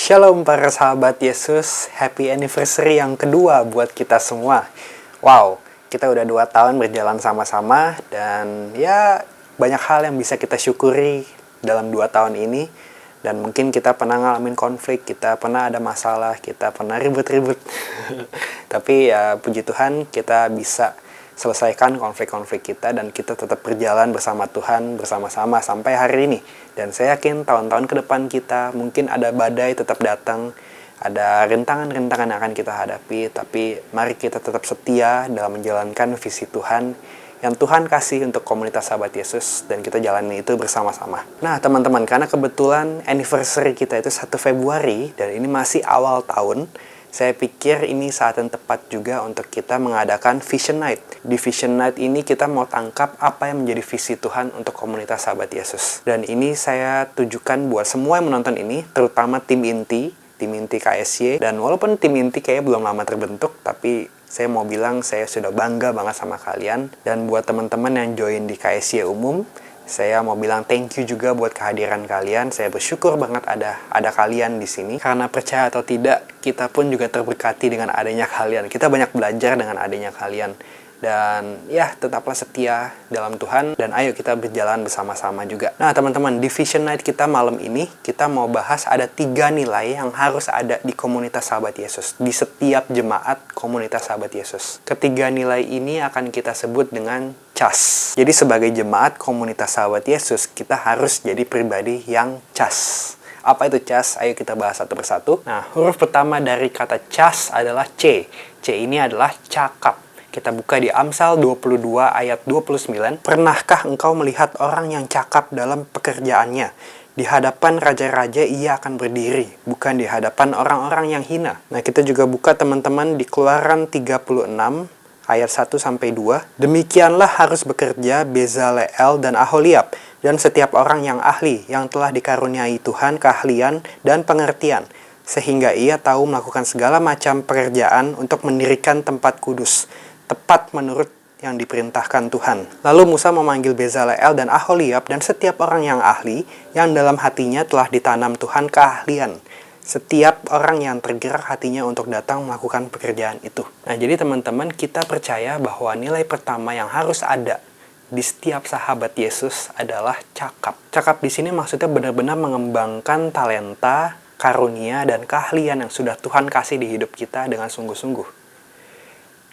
Shalom para sahabat Yesus, happy anniversary yang kedua buat kita semua. Wow, kita udah 2 tahun berjalan sama-sama dan ya banyak hal yang bisa kita syukuri dalam 2 tahun ini. Dan mungkin kita pernah ngalamin konflik, kita pernah ada masalah, kita pernah ribut-ribut. Tapi ya puji Tuhan kita bisa selesaikan konflik-konflik kita dan kita tetap berjalan bersama Tuhan bersama-sama sampai hari ini. Dan saya yakin tahun-tahun ke depan kita mungkin ada badai tetap datang, ada rintangan-rintangan yang akan kita hadapi, tapi mari kita tetap setia dalam menjalankan visi Tuhan yang Tuhan kasih untuk komunitas sahabat Yesus dan kita jalani itu bersama-sama. Nah teman-teman, karena kebetulan anniversary kita itu 1 Februari dan ini masih awal tahun, saya pikir ini saat yang tepat juga untuk kita mengadakan Vision Night. Di Vision Night ini kita mau tangkap apa yang menjadi visi Tuhan untuk komunitas sahabat Yesus. Dan ini saya tujukan buat semua yang menonton ini, terutama tim inti KSY. Dan walaupun tim inti kayaknya belum lama terbentuk, tapi saya mau bilang saya sudah bangga banget sama kalian. Dan buat teman-teman yang join di KSY umum, saya mau bilang thank you juga buat kehadiran kalian. Saya bersyukur banget ada kalian di sini. Karena percaya atau tidak, kita pun juga terberkati dengan adanya kalian. Kita banyak belajar dengan adanya kalian. Dan ya, tetaplah setia dalam Tuhan. Dan ayo kita berjalan bersama-sama juga. Nah teman-teman, di Vision Night kita malam ini, kita mau bahas ada 3 nilai yang harus ada di komunitas sahabat Yesus. Di setiap jemaat komunitas sahabat Yesus. Ketiga nilai ini akan kita sebut dengan CHAS. Jadi sebagai jemaat komunitas sahabat Yesus, kita harus jadi pribadi yang CHAS. Apa itu CHAS? Ayo kita bahas satu persatu. Nah, huruf pertama dari kata CHAS adalah C. C ini adalah cakap. Kita buka di Amsal 22 ayat 29. Pernahkah engkau melihat orang yang cakap dalam pekerjaannya? Di hadapan raja-raja ia akan berdiri, bukan di hadapan orang-orang yang hina. Nah, kita juga buka teman-teman di Keluaran 36 ayat 1-2. Demikianlah harus bekerja Bezaleel dan Aholiab, dan setiap orang yang ahli, yang telah dikaruniai Tuhan keahlian dan pengertian, sehingga ia tahu melakukan segala macam pekerjaan untuk mendirikan tempat kudus, tepat menurut yang diperintahkan Tuhan. Lalu Musa memanggil Bezaleel dan Aholiab dan setiap orang yang ahli, yang dalam hatinya telah ditanam Tuhan keahlian. Setiap orang yang tergerak hatinya untuk datang melakukan pekerjaan itu. Nah, jadi teman-teman, kita percaya bahwa nilai pertama yang harus ada di setiap sahabat Yesus adalah cakap. Cakap di sini maksudnya benar-benar mengembangkan talenta, karunia, dan keahlian yang sudah Tuhan kasih di hidup kita dengan sungguh-sungguh.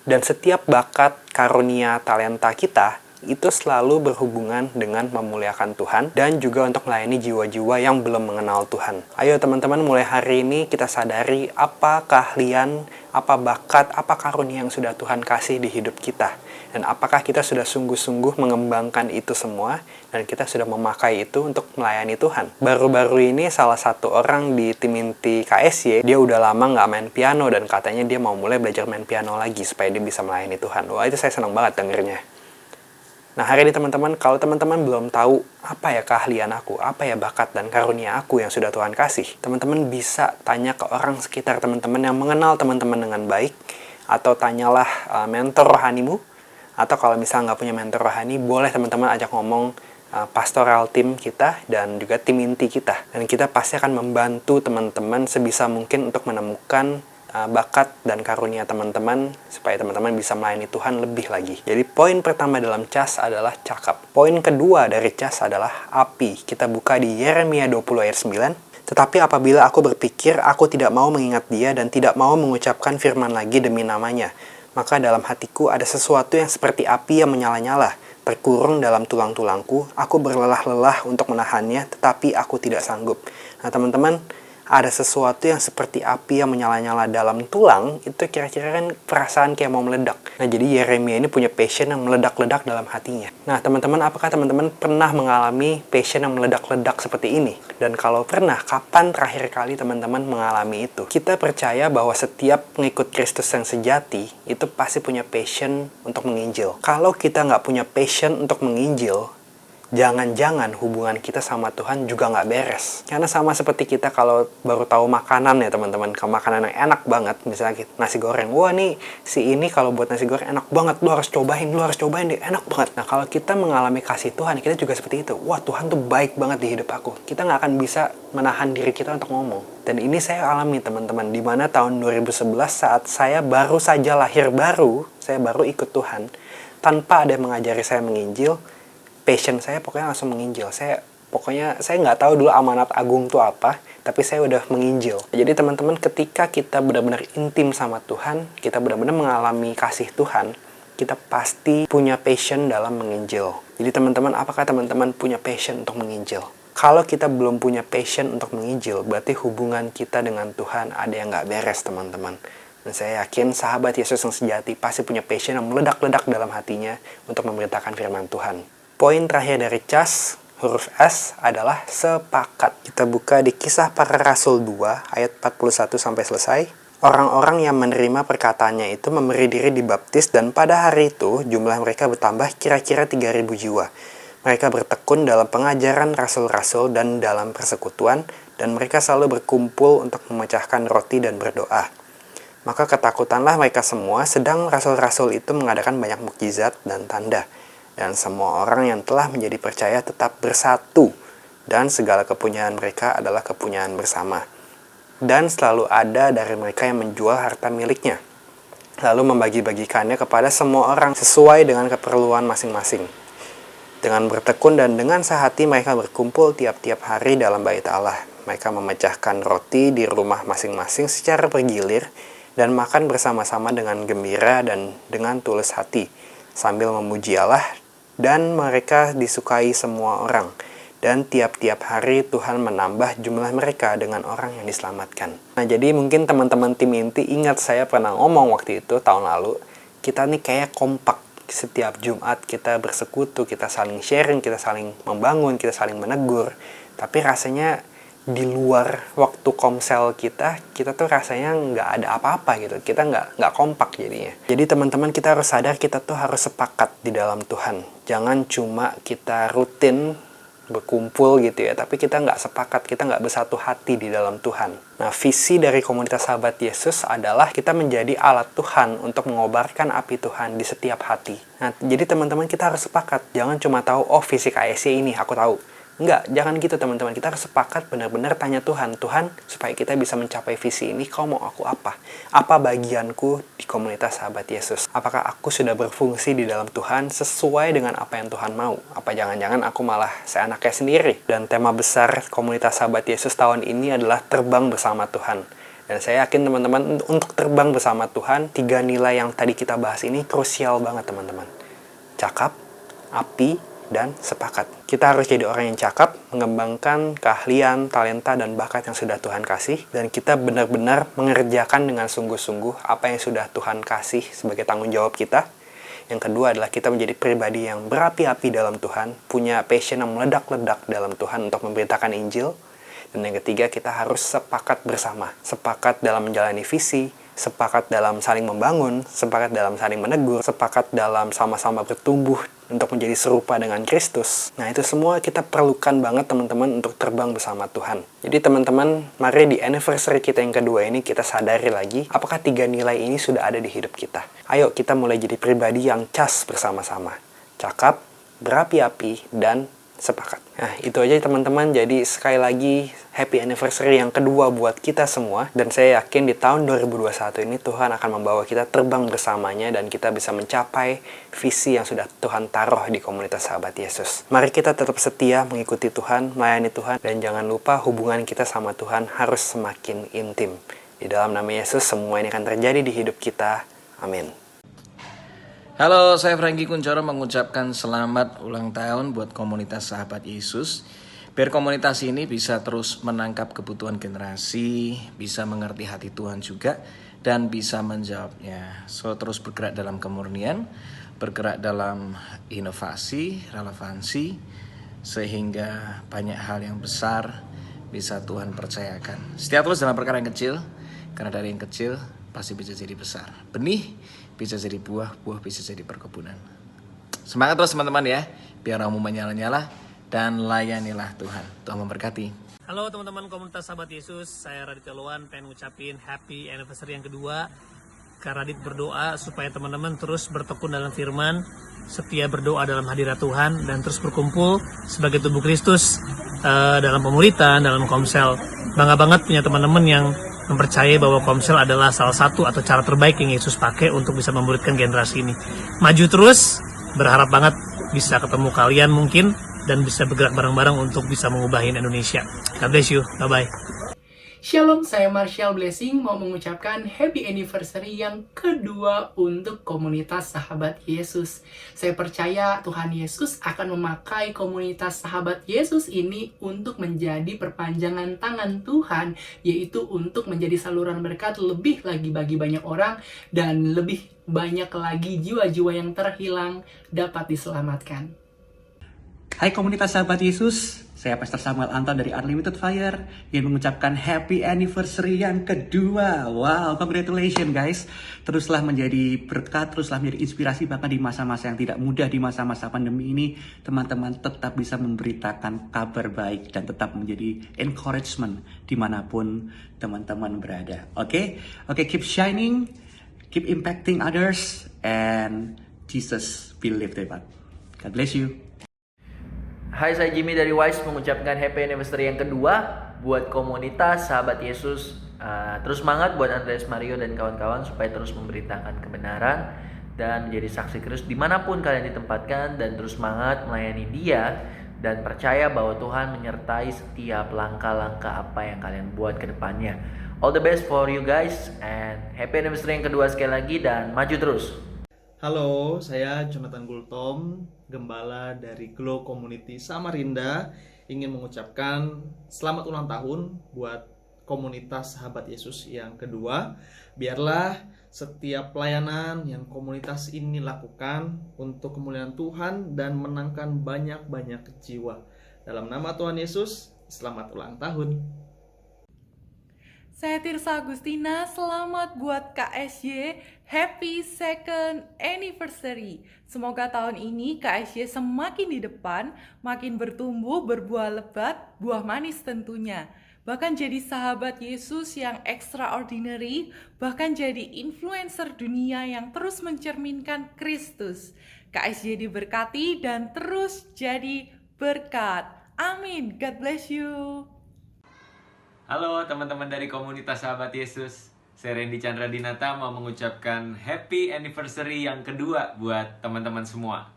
Dan setiap bakat, karunia, talenta kita itu selalu berhubungan dengan memuliakan Tuhan dan juga untuk melayani jiwa-jiwa yang belum mengenal Tuhan. Ayo teman-teman, mulai hari ini kita sadari apa keahlian, apa bakat, apa karunia yang sudah Tuhan kasih di hidup kita. Dan apakah kita sudah sungguh-sungguh mengembangkan itu semua dan kita sudah memakai itu untuk melayani Tuhan. Baru-baru ini salah satu orang di tim inti KSY, dia udah lama nggak main piano dan katanya dia mau mulai belajar main piano lagi supaya dia bisa melayani Tuhan. Wah, itu saya senang banget dengernya. Nah, hari ini teman-teman, kalau teman-teman belum tahu apa ya keahlian aku, apa ya bakat dan karunia aku yang sudah Tuhan kasih, teman-teman bisa tanya ke orang sekitar teman-teman yang mengenal teman-teman dengan baik, atau tanyalah mentor rohanimu, atau kalau misalnya nggak punya mentor rohani, boleh teman-teman ajak ngomong pastoral tim kita dan juga tim inti kita. Dan kita pasti akan membantu teman-teman sebisa mungkin untuk menemukan bakat dan karunia teman-teman supaya teman-teman bisa melayani Tuhan lebih lagi. Jadi poin pertama dalam CHAS adalah cakap. Poin kedua dari CHAS adalah api. Kita buka di Yeremia 20 ayat 9. Tetapi apabila aku berpikir aku tidak mau mengingat dia dan tidak mau mengucapkan firman lagi demi namanya, maka dalam hatiku ada sesuatu yang seperti api yang menyala-nyala, terkurung dalam tulang-tulangku. Aku berlelah-lelah untuk menahannya, tetapi aku tidak sanggup. Nah teman-teman, ada sesuatu yang seperti api yang menyala-nyala dalam tulang, itu kira-kira kan perasaan kayak mau meledak. Nah, jadi Yeremia ini punya passion yang meledak-ledak dalam hatinya. Nah, teman-teman, apakah teman-teman pernah mengalami passion yang meledak-ledak seperti ini? Dan kalau pernah, kapan terakhir kali teman-teman mengalami itu? Kita percaya bahwa setiap pengikut Kristus yang sejati, itu pasti punya passion untuk menginjil. Kalau kita nggak punya passion untuk menginjil, jangan-jangan hubungan kita sama Tuhan juga nggak beres. Karena sama seperti kita kalau baru tahu makanan ya teman-teman, kalau makanan yang enak banget, misalnya nasi goreng, wah nih si ini kalau buat nasi goreng enak banget, lu harus cobain deh, enak banget. Nah kalau kita mengalami kasih Tuhan, kita juga seperti itu. Wah Tuhan tuh baik banget di hidup aku. Kita nggak akan bisa menahan diri kita untuk ngomong. Dan ini saya alami teman-teman, di mana tahun 2011 saat saya baru saja lahir baru, saya baru ikut Tuhan, tanpa ada yang mengajari saya menginjil, passion saya pokoknya langsung menginjil. Saya nggak tahu dulu amanat agung itu apa, tapi saya udah menginjil. Jadi teman-teman, ketika kita benar-benar intim sama Tuhan, kita benar-benar mengalami kasih Tuhan, kita pasti punya passion dalam menginjil. Jadi teman-teman, apakah teman-teman punya passion untuk menginjil? Kalau kita belum punya passion untuk menginjil, berarti hubungan kita dengan Tuhan ada yang nggak beres, teman-teman. Dan saya yakin sahabat Yesus yang sejati pasti punya passion yang meledak-ledak dalam hatinya untuk memberitakan firman Tuhan. Poin terakhir dari CAS, huruf S, adalah sepakat. Kita buka di Kisah Para Rasul 2, ayat 41 sampai selesai. Orang-orang yang menerima perkataannya itu memberi diri dibaptis, dan pada hari itu jumlah mereka bertambah kira-kira 3.000 jiwa. Mereka bertekun dalam pengajaran rasul-rasul dan dalam persekutuan, dan mereka selalu berkumpul untuk memecahkan roti dan berdoa. Maka ketakutanlah mereka semua, sedang rasul-rasul itu mengadakan banyak mukjizat dan tanda. Dan semua orang yang telah menjadi percaya tetap bersatu, dan segala kepunyaan mereka adalah kepunyaan bersama. Dan selalu ada dari mereka yang menjual harta miliknya, lalu membagi-bagikannya kepada semua orang sesuai dengan keperluan masing-masing. Dengan bertekun dan dengan sehati mereka berkumpul tiap-tiap hari dalam bait Allah. Mereka memecahkan roti di rumah masing-masing secara bergilir dan makan bersama-sama dengan gembira dan dengan tulus hati, sambil memuji Allah, dan mereka disukai semua orang. Dan tiap-tiap hari Tuhan menambah jumlah mereka dengan orang yang diselamatkan. Nah, jadi mungkin teman-teman tim inti ingat saya pernah ngomong waktu itu tahun lalu, kita nih kayak kompak. Setiap Jumat kita bersekutu, kita saling sharing, kita saling membangun, kita saling menegur. Tapi rasanya di luar waktu komsel kita tuh rasanya nggak ada apa-apa gitu. Kita nggak kompak jadinya. Jadi teman-teman, kita harus sadar kita tuh harus sepakat di dalam Tuhan. Jangan cuma kita rutin berkumpul gitu ya, tapi kita nggak sepakat, kita nggak bersatu hati di dalam Tuhan. Nah, visi dari komunitas sahabat Yesus adalah kita menjadi alat Tuhan untuk mengobarkan api Tuhan di setiap hati. Nah, jadi teman-teman, kita harus sepakat, jangan cuma tahu, oh visi KSY ini aku tahu. Enggak, jangan gitu teman-teman. Kita harus sepakat benar-benar tanya Tuhan, supaya kita bisa mencapai visi ini, kau mau aku apa? Apa bagianku di komunitas sahabat Yesus? Apakah aku sudah berfungsi di dalam Tuhan sesuai dengan apa yang Tuhan mau? Apa jangan-jangan aku malah seenaknya sendiri? Dan tema besar komunitas sahabat Yesus tahun ini adalah terbang bersama Tuhan. Dan saya yakin teman-teman, untuk terbang bersama Tuhan, 3 nilai yang tadi kita bahas ini krusial banget teman-teman. Cakap, api, dan sepakat. Kita harus jadi orang yang cakap, mengembangkan keahlian, talenta, dan bakat yang sudah Tuhan kasih, dan kita benar-benar mengerjakan dengan sungguh-sungguh apa yang sudah Tuhan kasih sebagai tanggung jawab kita. Yang kedua adalah kita menjadi pribadi yang berapi-api dalam Tuhan, punya passion yang meledak-ledak dalam Tuhan untuk memberitakan Injil. Dan yang ketiga, kita harus sepakat bersama, sepakat dalam menjalani visi, sepakat dalam saling membangun, sepakat dalam saling menegur, sepakat dalam sama-sama bertumbuh untuk menjadi serupa dengan Kristus. Nah, itu semua kita perlukan banget teman-teman untuk terbang bersama Tuhan. Jadi teman-teman, mari di anniversary kita yang kedua ini kita sadari lagi, apakah 3 nilai ini sudah ada di hidup kita. Ayo kita mulai jadi pribadi yang cas bersama-sama. Cakap, berapi-api, dan sepakat. Nah, itu aja teman-teman. Jadi sekali lagi, happy anniversary yang kedua buat kita semua. Dan saya yakin di tahun 2021 ini Tuhan akan membawa kita terbang bersamanya dan kita bisa mencapai visi yang sudah Tuhan taruh di komunitas sahabat Yesus. Mari kita tetap setia mengikuti Tuhan, melayani Tuhan, dan jangan lupa hubungan kita sama Tuhan harus semakin intim. Di dalam nama Yesus, semua ini akan terjadi di hidup kita. Amin. Halo, saya Franky Kuncoro mengucapkan selamat ulang tahun buat komunitas sahabat Yesus. Biar komunitas ini bisa terus menangkap kebutuhan generasi, bisa mengerti hati Tuhan juga, dan bisa menjawabnya. So, terus bergerak dalam kemurnian, bergerak dalam inovasi, relevansi, sehingga banyak hal yang besar bisa Tuhan percayakan. Setia terus dalam perkara yang kecil, karena dari yang kecil pasti bisa jadi besar. Benih bisa jadi buah, buah bisa jadi perkebunan. Semangat terus teman-teman ya, biar kamu menyala-nyala dan layanilah Tuhan. Tuhan memberkati. Halo teman-teman komunitas sahabat Yesus, saya Raditya Luan pengen ngucapin happy anniversary yang kedua. Kak Radit berdoa supaya teman-teman terus bertekun dalam firman, setia berdoa dalam hadirat Tuhan, dan terus berkumpul sebagai tubuh Kristus dalam pemuritan, dalam Komsel. Bangga banget punya teman-teman yang mempercayai bahwa Komsel adalah salah satu atau cara terbaik yang Yesus pakai untuk bisa memuridkan generasi ini. Maju terus, berharap banget bisa ketemu kalian mungkin, dan bisa bergerak bareng-bareng untuk bisa mengubahin Indonesia. God bless you, bye-bye. Shalom, saya Marshall Blessing mau mengucapkan happy anniversary yang kedua untuk komunitas sahabat Yesus. Saya percaya Tuhan Yesus akan memakai komunitas sahabat Yesus ini untuk menjadi perpanjangan tangan Tuhan, yaitu untuk menjadi saluran berkat lebih lagi bagi banyak orang, dan lebih banyak lagi jiwa-jiwa yang terhilang dapat diselamatkan. Hai komunitas sahabat Yesus, saya Pastor Samuel Anton dari Unlimited Fire yang mengucapkan happy anniversary yang kedua. Wow, congratulations guys. Teruslah menjadi berkat, teruslah menjadi inspirasi bahkan di masa-masa yang tidak mudah, di masa-masa pandemi ini. Teman-teman tetap bisa memberitakan kabar baik dan tetap menjadi encouragement dimanapun teman-teman berada. Oke, keep shining, keep impacting others, and Jesus be lifted up. God bless you. Hai, saya Jimmy dari Wise mengucapkan happy anniversary yang kedua buat komunitas sahabat Yesus. Terus semangat buat Andreas Mario dan kawan-kawan supaya terus memberitakan kebenaran dan menjadi saksi Kristus dimanapun kalian ditempatkan, dan terus semangat melayani Dia dan percaya bahwa Tuhan menyertai setiap langkah-langkah apa yang kalian buat ke depannya. All the best for you guys, and happy anniversary yang kedua sekali lagi, dan maju terus. Halo, saya Jonathan Gultom, gembala dari Glow Community Samarinda, ingin mengucapkan selamat ulang tahun buat komunitas sahabat Yesus yang kedua. Biarlah setiap pelayanan yang komunitas ini lakukan untuk kemuliaan Tuhan dan menangkan banyak-banyak jiwa. Dalam nama Tuhan Yesus, selamat ulang tahun. Saya Tirsa Agustina, selamat buat KSY, happy second anniversary. Semoga tahun ini KSY semakin di depan, makin bertumbuh, berbuah lebat, buah manis tentunya. Bahkan jadi sahabat Yesus yang extraordinary, bahkan jadi influencer dunia yang terus mencerminkan Kristus. KSY diberkati dan terus jadi berkat. Amin. God bless you. Halo teman-teman dari komunitas sahabat Yesus, saya Randy Chandra Dinata mau mengucapkan happy anniversary yang kedua buat teman-teman semua.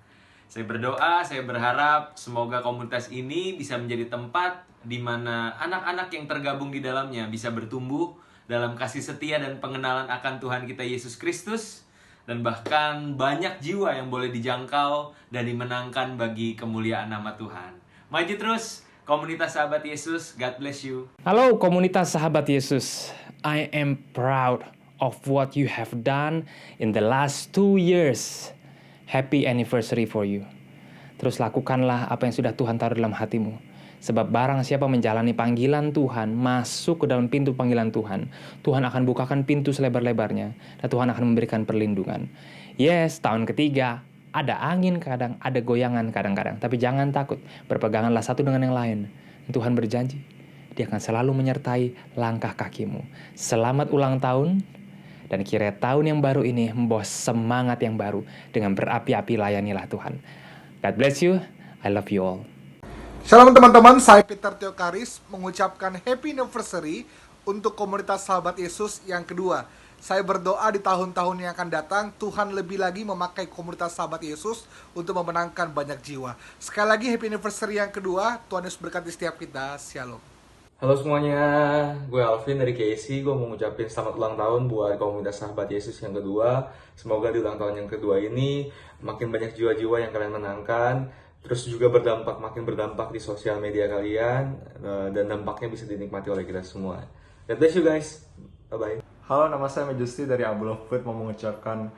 Saya berdoa, saya berharap semoga komunitas ini bisa menjadi tempat di mana anak-anak yang tergabung di dalamnya bisa bertumbuh dalam kasih setia dan pengenalan akan Tuhan kita Yesus Kristus, dan bahkan banyak jiwa yang boleh dijangkau dan dimenangkan bagi kemuliaan nama Tuhan. Maju terus komunitas sahabat Yesus, God bless you. Halo komunitas sahabat Yesus, I am proud of what you have done in the last 2 years. Happy anniversary for you. Terus lakukanlah apa yang sudah Tuhan taruh dalam hatimu. Sebab barang siapa menjalani panggilan Tuhan, masuk ke dalam pintu panggilan Tuhan, Tuhan akan bukakan pintu selebar-lebarnya, dan Tuhan akan memberikan perlindungan. Yes, tahun ketiga, ada angin kadang, ada goyangan kadang-kadang. Tapi jangan takut, berpeganganlah satu dengan yang lain. Tuhan berjanji, Dia akan selalu menyertai langkah kakimu. Selamat ulang tahun, dan kiranya tahun yang baru ini membawa semangat yang baru. Dengan berapi-api layanilah Tuhan. God bless you, I love you all. Shalom teman-teman, saya Peter Theokaris mengucapkan happy anniversary untuk komunitas sahabat Yesus yang kedua. Saya berdoa di tahun-tahun yang akan datang, Tuhan lebih lagi memakai komunitas sahabat Yesus untuk memenangkan banyak jiwa. Sekali lagi, happy anniversary yang kedua. Tuhan Yesus berkati setiap kita. Shalom. Halo semuanya, gue Alvin dari KC. Gue mau ngucapin selamat ulang tahun buat komunitas sahabat Yesus yang kedua. Semoga di ulang tahun yang kedua ini makin banyak jiwa-jiwa yang kalian menangkan. Terus juga makin berdampak di sosial media kalian. Dan dampaknya bisa dinikmati oleh kita semua. God bless you guys. Bye-bye. Halo, nama saya Majusti dari Abul of Food, mau mengucapkan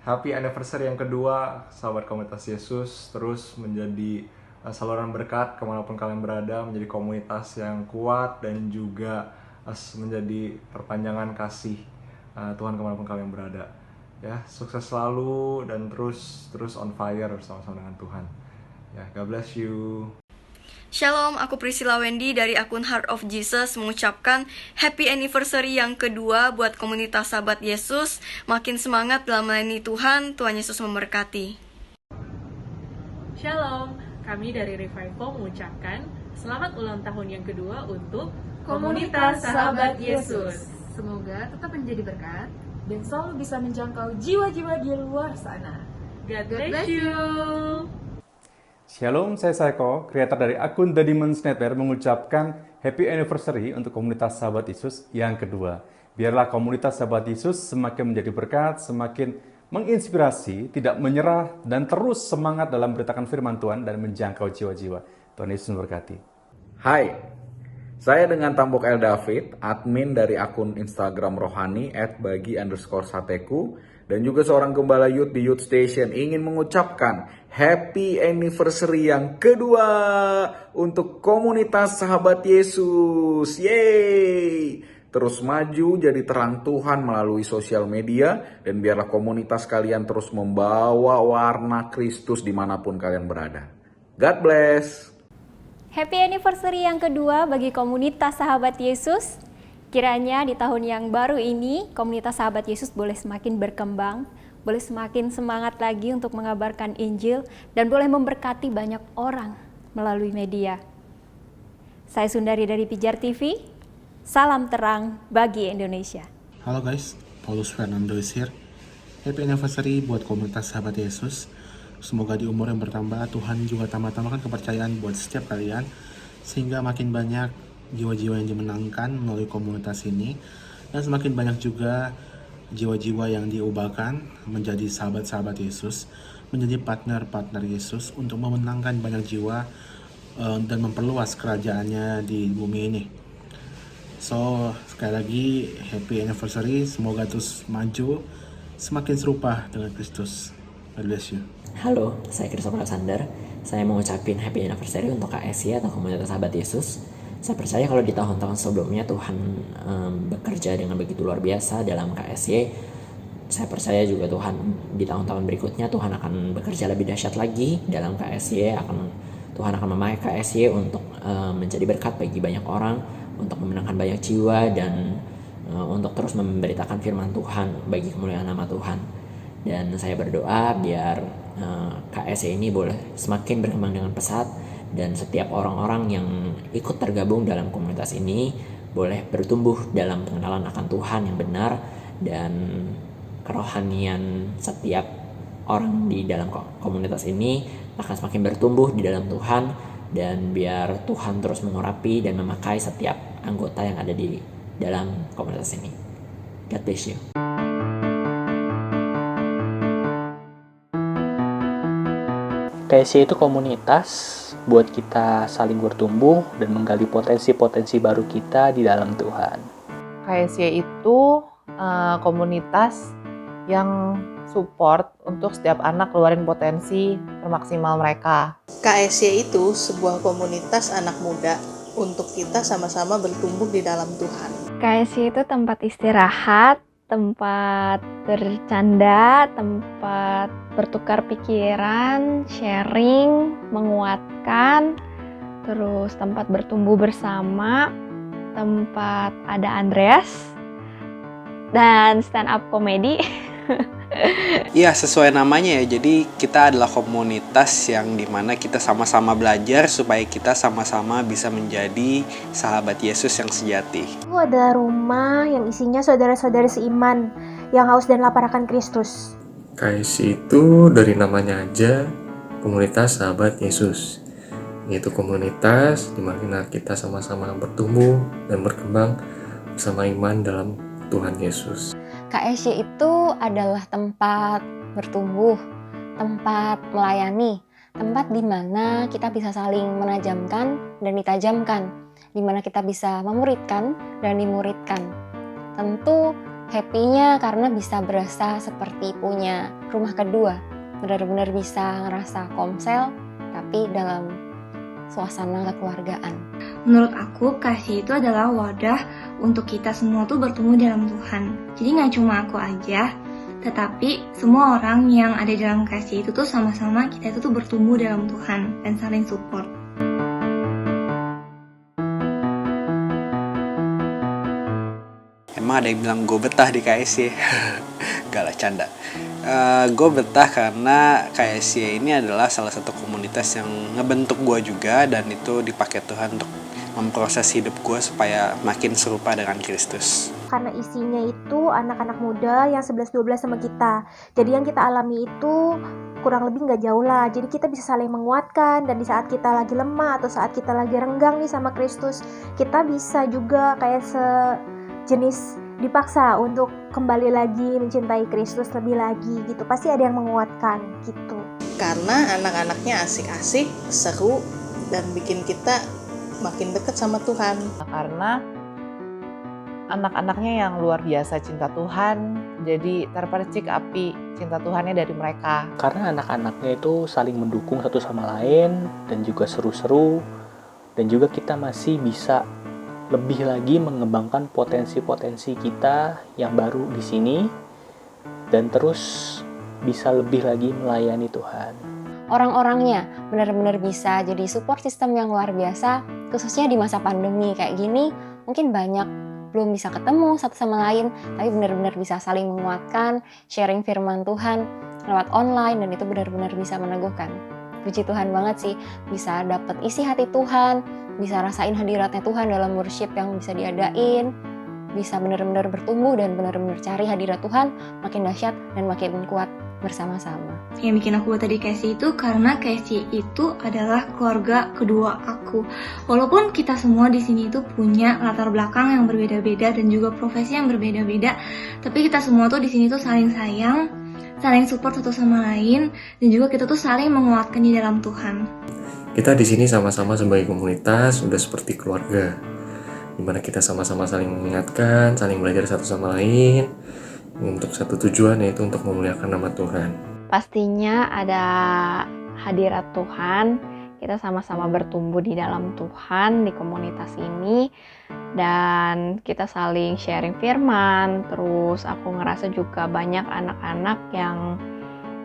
happy anniversary yang kedua, sahabat komunitas Yesus, terus menjadi saluran berkat kemanapun kalian berada, menjadi komunitas yang kuat dan juga menjadi perpanjangan kasih Tuhan kemanapun kalian berada. Ya, sukses selalu dan terus on fire bersama-sama dengan Tuhan. Ya, God bless you. Shalom, aku Priscilla Wendy dari akun Heart of Jesus mengucapkan Happy Anniversary yang kedua buat komunitas sahabat Yesus. Makin semangat dalam melayani Tuhan, Tuhan Yesus memberkati. Shalom, kami dari Revival mengucapkan selamat ulang tahun yang kedua untuk komunitas sahabat Yesus. Semoga tetap menjadi berkat dan selalu bisa menjangkau jiwa-jiwa di luar sana. God bless you. Shalom, saya Saiko, kreator dari akun The Demons Network mengucapkan Happy Anniversary untuk komunitas sahabat Yesus yang kedua. Biarlah komunitas sahabat Yesus semakin menjadi berkat, semakin menginspirasi, tidak menyerah, dan terus semangat dalam beritakan firman Tuhan dan menjangkau jiwa-jiwa. Tuhan Yesus memberkati. Hai, saya dengan Tambok L. David, admin dari akun Instagram rohani @bagi_sateku, dan juga seorang gembala youth di Youth Station ingin mengucapkan Happy Anniversary yang kedua untuk komunitas sahabat Yesus. Yeay! Terus maju jadi terang Tuhan melalui sosial media, dan biarlah komunitas kalian terus membawa warna Kristus dimanapun kalian berada. God bless! Happy Anniversary yang kedua bagi komunitas sahabat Yesus. Kiranya di tahun yang baru ini, komunitas sahabat Yesus boleh semakin berkembang, boleh semakin semangat lagi untuk mengabarkan Injil, dan boleh memberkati banyak orang melalui media. Saya Sundari dari Pijar TV, salam terang bagi Indonesia. Halo guys, Paulus Fernando is here. Happy Anniversary buat komunitas sahabat Yesus. Semoga di umur yang bertambah, Tuhan juga tambah-tambahkan kepercayaan buat setiap kalian, sehingga makin banyak jiwa-jiwa yang dimenangkan melalui komunitas ini, dan semakin banyak juga jiwa-jiwa yang diubahkan menjadi sahabat-sahabat Yesus, menjadi partner-partner Yesus untuk memenangkan banyak jiwa dan memperluas kerajaannya di bumi ini. So, sekali lagi Happy Anniversary, semoga terus maju, semakin serupa dengan Kristus. God bless you. Halo, saya Christopher Alexander. Saya mengucapkan Happy Anniversary untuk KSY atau Komunitas Sahabat Yesus. Saya percaya kalau di tahun-tahun sebelumnya Tuhan bekerja dengan begitu luar biasa dalam KSY. Saya percaya juga Tuhan di tahun-tahun berikutnya Tuhan akan bekerja lebih dahsyat lagi dalam KSY. Tuhan akan memakai KSY untuk menjadi berkat bagi banyak orang, untuk memenangkan banyak jiwa, dan untuk terus memberitakan firman Tuhan bagi kemuliaan nama Tuhan. Dan saya berdoa biar KSY ini boleh semakin berkembang dengan pesat, dan setiap orang-orang yang ikut tergabung dalam komunitas ini boleh bertumbuh dalam pengenalan akan Tuhan yang benar, dan kerohanian setiap orang di dalam komunitas ini akan semakin bertumbuh di dalam Tuhan, dan biar Tuhan terus mengurapi dan memakai setiap anggota yang ada di dalam komunitas ini. God bless you. KSY itu komunitas buat kita saling bertumbuh dan menggali potensi-potensi baru kita di dalam Tuhan. KSY itu komunitas yang support untuk setiap anak keluarin potensi termaksimal mereka. KSY itu sebuah komunitas anak muda untuk kita sama-sama bertumbuh di dalam Tuhan. KSY itu tempat istirahat, tempat bercanda, tempat bertukar pikiran, sharing, menguatkan, terus tempat bertumbuh bersama, tempat ada Andreas, dan stand up comedy. Iya, sesuai namanya ya. Jadi kita adalah komunitas yang dimana kita sama-sama belajar supaya kita sama-sama bisa menjadi sahabat Yesus yang sejati. Itu adalah rumah yang isinya saudara-saudara seiman yang haus dan lapar akan Kristus. KSY itu dari namanya aja komunitas sahabat Yesus. Yaitu komunitas di mana kita sama-sama bertumbuh dan berkembang bersama iman dalam Tuhan Yesus. KSY itu adalah tempat bertumbuh, tempat melayani, tempat di mana kita bisa saling menajamkan dan ditajamkan, di mana kita bisa memuridkan dan dimuridkan. Tentu happy-nya karena bisa berasa seperti punya rumah kedua, benar-benar bisa ngerasa komsel, tapi dalam suasana kekeluargaan. Menurut aku, KSY itu adalah wadah untuk kita semua tuh bertemu dalam Tuhan. Jadi gak cuma aku aja, tetapi semua orang yang ada dalam KSY itu tuh sama-sama kita itu tuh bertumbuh dalam Tuhan dan saling support. Emang ada yang bilang gue betah di KSY? Gak lah, canda. Gue betah karena KSY ini adalah salah satu komunitas yang ngebentuk gue juga, dan itu dipakai Tuhan untuk memproses hidup gue supaya makin serupa dengan Kristus. Karena isinya itu anak-anak muda yang 11-12 sama kita. Jadi yang kita alami itu kurang lebih nggak jauh lah. Jadi kita bisa saling menguatkan, dan di saat kita lagi lemah atau saat kita lagi renggang nih sama Kristus, kita bisa juga kayak sejenis dipaksa untuk kembali lagi mencintai Kristus lebih lagi gitu. Pasti ada yang menguatkan gitu. Karena anak-anaknya asik-asik, seru, dan bikin kita makin dekat sama Tuhan. Karena anak-anaknya yang luar biasa cinta Tuhan, jadi terpercik api cinta Tuhannya dari mereka. Karena anak-anaknya itu saling mendukung satu sama lain dan juga seru-seru, dan juga kita masih bisa lebih lagi mengembangkan potensi-potensi kita yang baru di sini, dan terus bisa lebih lagi melayani Tuhan. Orang-orangnya benar-benar bisa jadi support system yang luar biasa, khususnya di masa pandemi kayak gini. Mungkin banyak belum bisa ketemu satu sama lain, tapi benar-benar bisa saling menguatkan, sharing firman Tuhan lewat online, dan itu benar-benar bisa meneguhkan. Puji Tuhan banget sih, bisa dapat isi hati Tuhan, bisa rasain hadiratnya Tuhan dalam worship yang bisa diadain, bisa benar-benar bertumbuh dan benar-benar cari hadirat Tuhan makin dahsyat dan makin kuat bersama-sama. Yang bikin aku betah di KSY itu karena KSY itu adalah keluarga kedua aku. Walaupun kita semua di sini itu punya latar belakang yang berbeda-beda dan juga profesi yang berbeda-beda, tapi kita semua tuh di sini tuh saling sayang, saling support satu sama lain, dan juga kita tuh saling menguatkan di dalam Tuhan. Kita di sini sama-sama sebagai komunitas sudah seperti keluarga, di mana kita sama-sama saling mengingatkan, saling belajar satu sama lain untuk satu tujuan, yaitu untuk memuliakan nama Tuhan. Pastinya ada hadirat Tuhan, kita sama-sama bertumbuh di dalam Tuhan di komunitas ini, dan kita saling sharing firman. Terus aku ngerasa juga banyak anak-anak yang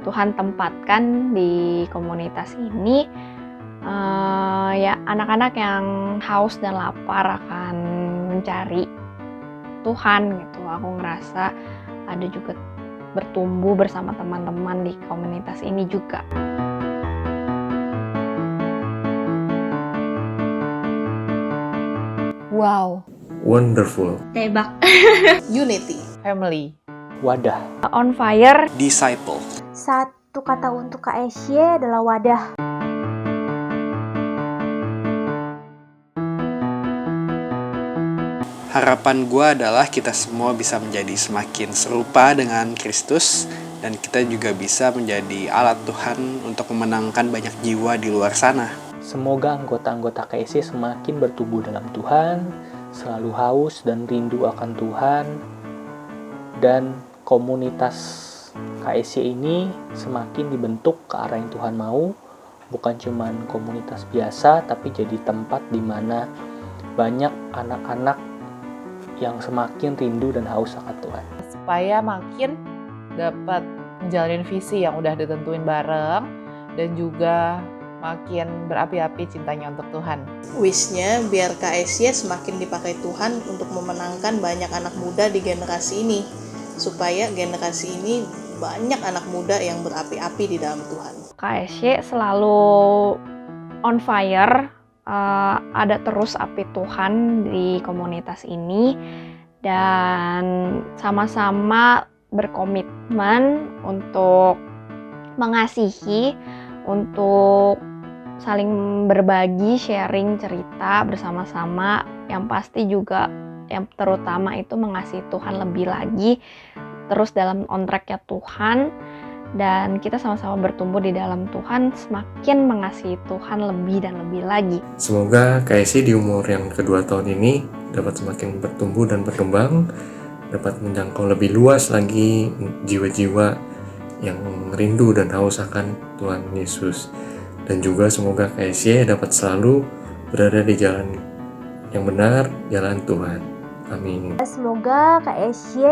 Tuhan tempatkan di komunitas ini, ya anak-anak yang haus dan lapar akan mencari Tuhan gitu. Aku ngerasa ada juga bertumbuh bersama teman-teman di komunitas ini juga. Wow. Wonderful. Tebak. Unity. Family. Wadah. On fire. Disciple. Satu kata untuk KSY adalah wadah. Harapan gue adalah kita semua bisa menjadi semakin serupa dengan Kristus, dan kita juga bisa menjadi alat Tuhan untuk memenangkan banyak jiwa di luar sana. Semoga anggota-anggota KSY semakin bertumbuh dalam Tuhan, selalu haus dan rindu akan Tuhan, dan komunitas KSY ini semakin dibentuk ke arah yang Tuhan mau, bukan cuma komunitas biasa, tapi jadi tempat di mana banyak anak-anak yang semakin rindu dan haus akan Tuhan. Supaya makin dapat menjalani visi yang udah ditentuin bareng, dan juga makin berapi-api cintanya untuk Tuhan. Wish-nya biar KSY semakin dipakai Tuhan untuk memenangkan banyak anak muda di generasi ini, supaya generasi ini banyak anak muda yang berapi-api di dalam Tuhan. KSY selalu on fire, ada terus api Tuhan di komunitas ini, dan sama-sama berkomitmen untuk mengasihi, untuk saling berbagi, sharing cerita bersama-sama, yang pasti juga yang terutama itu mengasihi Tuhan lebih lagi, terus dalam on track-nya Tuhan, dan kita sama-sama bertumbuh di dalam Tuhan, semakin mengasihi Tuhan lebih dan lebih lagi. Semoga KSY di umur yang kedua tahun ini dapat semakin bertumbuh dan berkembang, dapat menjangkau lebih luas lagi jiwa-jiwa yang rindu dan haus akan Tuhan Yesus. Dan juga semoga KSY dapat selalu berada di jalan yang benar, jalan Tuhan. Amin. Semoga KSY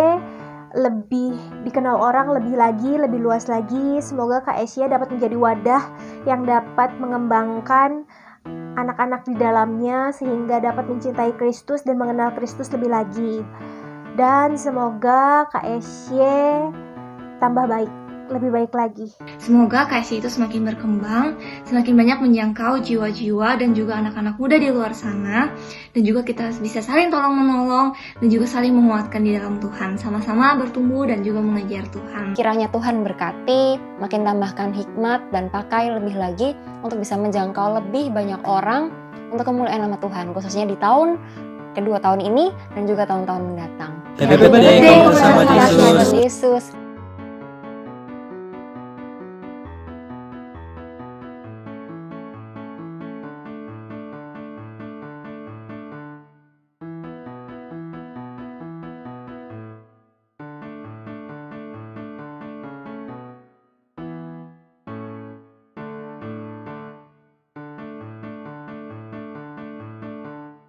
lebih dikenal orang lebih lagi, lebih luas lagi. Semoga KSY dapat menjadi wadah yang dapat mengembangkan anak-anak di dalamnya, sehingga dapat mencintai Kristus dan mengenal Kristus lebih lagi. Dan semoga KSY tambah baik, lebih baik lagi. Semoga KSY itu semakin berkembang, semakin banyak menjangkau jiwa-jiwa dan juga anak-anak muda di luar sana, dan juga kita bisa saling tolong-menolong dan juga saling menguatkan di dalam Tuhan, sama-sama bertumbuh dan juga mengejar Tuhan. Kiranya Tuhan berkati, makin tambahkan hikmat dan pakai lebih lagi untuk bisa menjangkau lebih banyak orang untuk kemuliaan nama Tuhan, khususnya di kedua tahun ini dan juga tahun-tahun mendatang. Happy birthday, Komunitas Sahabat Yesus. Yesus.